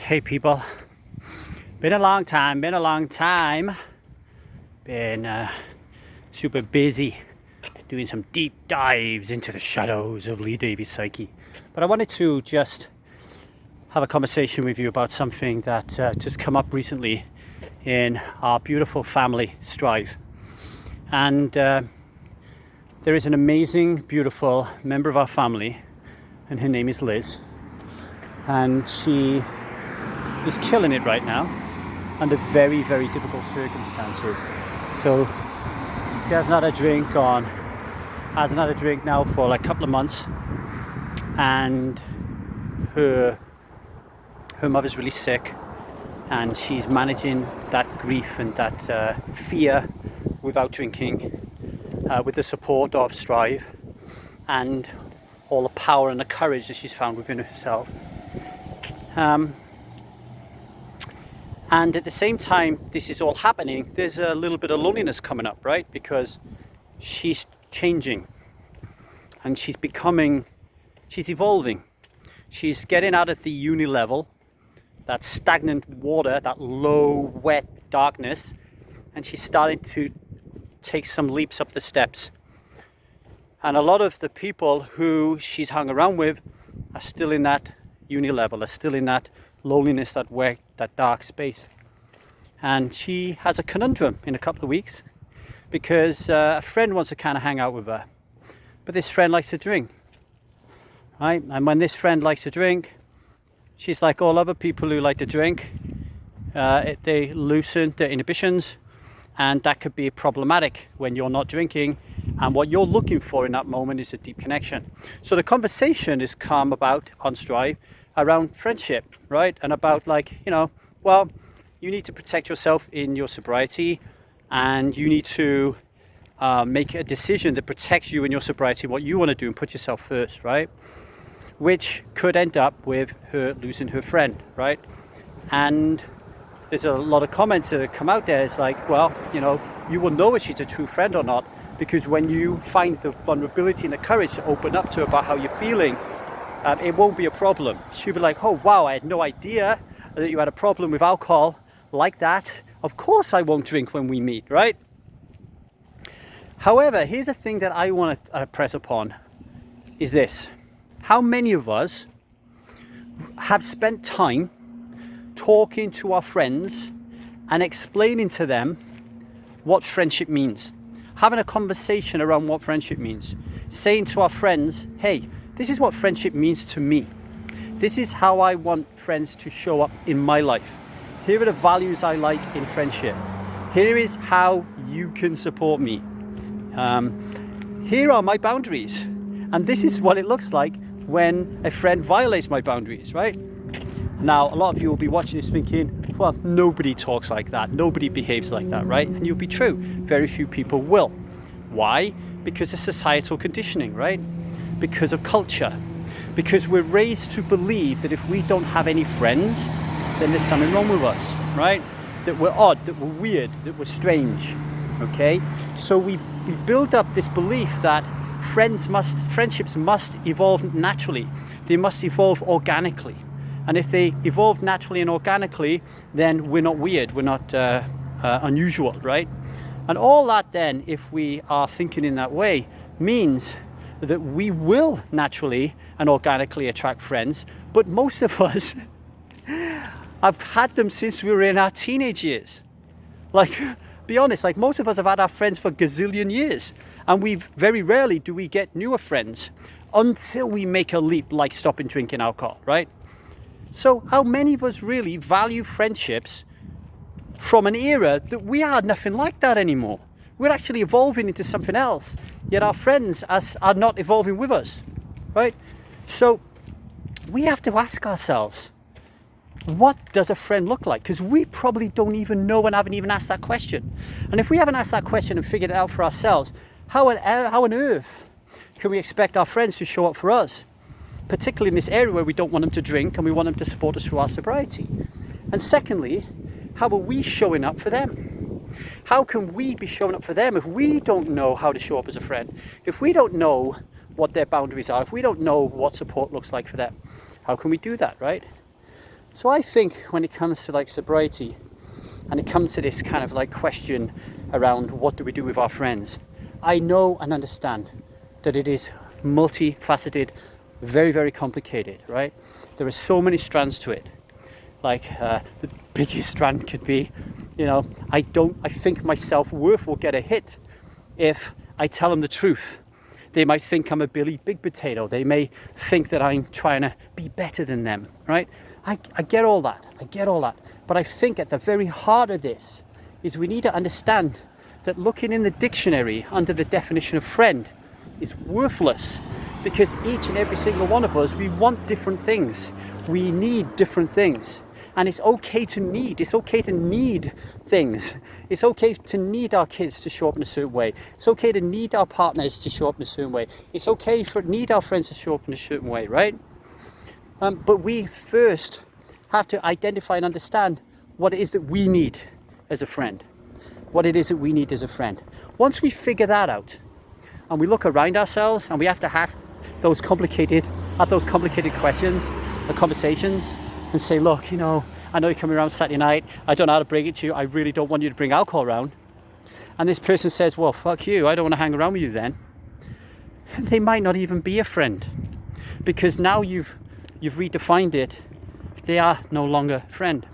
Hey people, been a long time, been super busy doing some deep dives into the shadows of Lee Davies' psyche. But I wanted to just have a conversation with you about something that just come up recently in our beautiful family, Strive. And there is an amazing, beautiful member of our family, and her name is Liz. And she is killing it right now under very, very difficult circumstances. So she hasn't had a drink now for like a couple of months, and her mother's really sick, and she's managing that grief and that fear without drinking, with the support of Strive and all the power and the courage that she's found within herself. And at the same time this is all happening, there's a little bit of loneliness coming up, right? Because she's changing and she's evolving. She's getting out of the uni level, that stagnant water, that low, wet darkness, and she's starting to take some leaps up the steps. And a lot of the people who she's hung around with are still in that uni level, are still in that loneliness, that wet, that dark space. And she has a conundrum in a couple of weeks because a friend wants to kind of hang out with her, but this friend likes to drink, right? And when this friend likes to drink, she's like all other people who like to drink, they loosen their inhibitions, and that could be problematic when you're not drinking, and what you're looking for in that moment is a deep connection. So the conversation is come about on Strive around friendship, right? And about you need to protect yourself in your sobriety, and you need to make a decision that protects you in your sobriety, what you want to do, and put yourself first, right? Which could end up with her losing her friend, right? And there's a lot of comments that have come out there. It's like, well, you will know if she's a true friend or not, because when you find the vulnerability and the courage to open up to her about how you're feeling, it won't be a problem. She'll be like, oh wow, I had no idea that you had a problem with alcohol like that. Of course I won't drink when we meet, right? However, here's a thing that I want to press upon, is this. How many of us have spent time talking to our friends and explaining to them what friendship means? Having a conversation around what friendship means. Saying to our friends, hey, this is what friendship means to me. This is how I want friends to show up in my life. Here are the values I like in friendship. Here is how you can support me. Here are my boundaries. And this is what it looks like when a friend violates my boundaries, right? Now, a lot of you will be watching this thinking, well, nobody talks like that. Nobody behaves like that, right? And you'll be true. Very few people will. Why? Because of societal conditioning, right? Because of culture. Because we're raised to believe that if we don't have any friends, then there's something wrong with us, right? That we're odd, that we're weird, that we're strange, okay? So we build up this belief that friendships must evolve naturally. They must evolve organically. And if they evolve naturally and organically, then we're not weird, we're not unusual, right? And all that then, if we are thinking in that way, means that we will naturally and organically attract friends, but most of us have had them since we were in our teenage years. Like, be honest, like most of us have had our friends for gazillion years, and very rarely do we get newer friends until we make a leap like stopping drinking alcohol, right? So how many of us really value friendships from an era that we are nothing like that anymore? We're actually evolving into something else, yet our friends are not evolving with us, right? So we have to ask ourselves, what does a friend look like? Because we probably don't even know and haven't even asked that question. And if we haven't asked that question and figured it out for ourselves, how on earth can we expect our friends to show up for us? Particularly in this area where we don't want them to drink and we want them to support us through our sobriety. And secondly, how are we showing up for them? How can we be showing up for them if we don't know how to show up as a friend? If we don't know what their boundaries are, if we don't know what support looks like for them, how can we do that, right? So I think when it comes to like sobriety, and it comes to this kind of like question around what do we do with our friends, I know and understand that it is multifaceted, very, very complicated, right? There are so many strands to it. Like the biggest strand could be, I think my self-worth will get a hit if I tell them the truth. They might think I'm a Billy Big Potato. They may think that I'm trying to be better than them, right? I get all that. But I think at the very heart of this is we need to understand that looking in the dictionary under the definition of friend is worthless, because each and every single one of us, we want different things. We need different things. And it's okay to need. It's okay to need things. It's okay to need our kids to show up in a certain way. It's okay to need our partners to show up in a certain way. It's okay to need our friends to show up in a certain way, right? But we first have to identify and understand what it is that we need as a friend. What it is that we need as a friend. Once we figure that out, and we look around ourselves, and we have to ask those complicated questions, the conversations, and say, look, I know you're coming around Saturday night. I don't know how to bring it to you. I really don't want you to bring alcohol around. And this person says, well, fuck you. I don't want to hang around with you then. They might not even be a friend, because now you've redefined it. They are no longer a friend.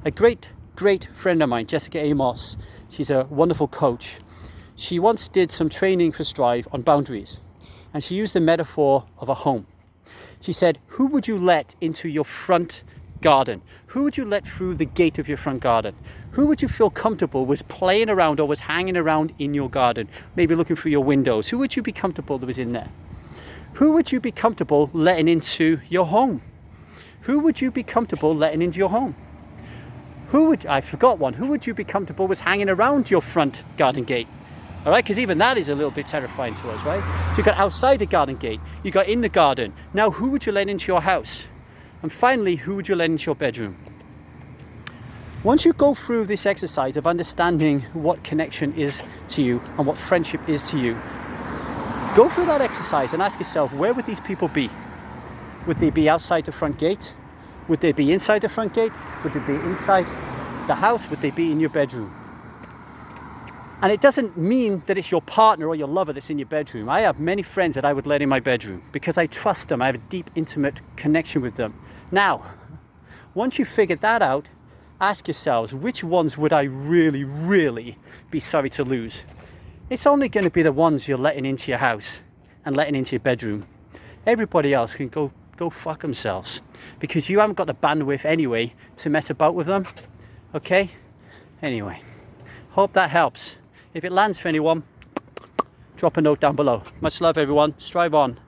A great friend of mine, Jessica Amos, she's a wonderful coach. She once did some training for Strive on boundaries, and she used the metaphor of a home. She said, who would you let into your front garden? Who would you let through the gate of your front garden? Who would you feel comfortable was playing around or was hanging around in your garden, maybe looking through your windows? Who would you be comfortable that was in there? Who would you be comfortable letting into your home? Who would you be comfortable letting into your home? I forgot one. Who would you be comfortable was hanging around your front garden gate? All right, because even that is a little bit terrifying to us, right? So you got outside the garden gate, you got in the garden. Now, who would you let into your house? And finally, who would you let into your bedroom? Once you go through this exercise of understanding what connection is to you and what friendship is to you, go through that exercise and ask yourself, where would these people be? Would they be outside the front gate? Would they be inside the front gate? Would they be inside the house? Would they be in your bedroom? And it doesn't mean that it's your partner or your lover that's in your bedroom. I have many friends that I would let in my bedroom because I trust them. I have a deep, intimate connection with them. Now, once you've figured that out, ask yourselves, which ones would I really, really be sorry to lose? It's only going to be the ones you're letting into your house and letting into your bedroom. Everybody else can go fuck themselves, because you haven't got the bandwidth anyway to mess about with them. Okay? Anyway, hope that helps. If it lands for anyone, drop a note down below. Much love, everyone. Strive on.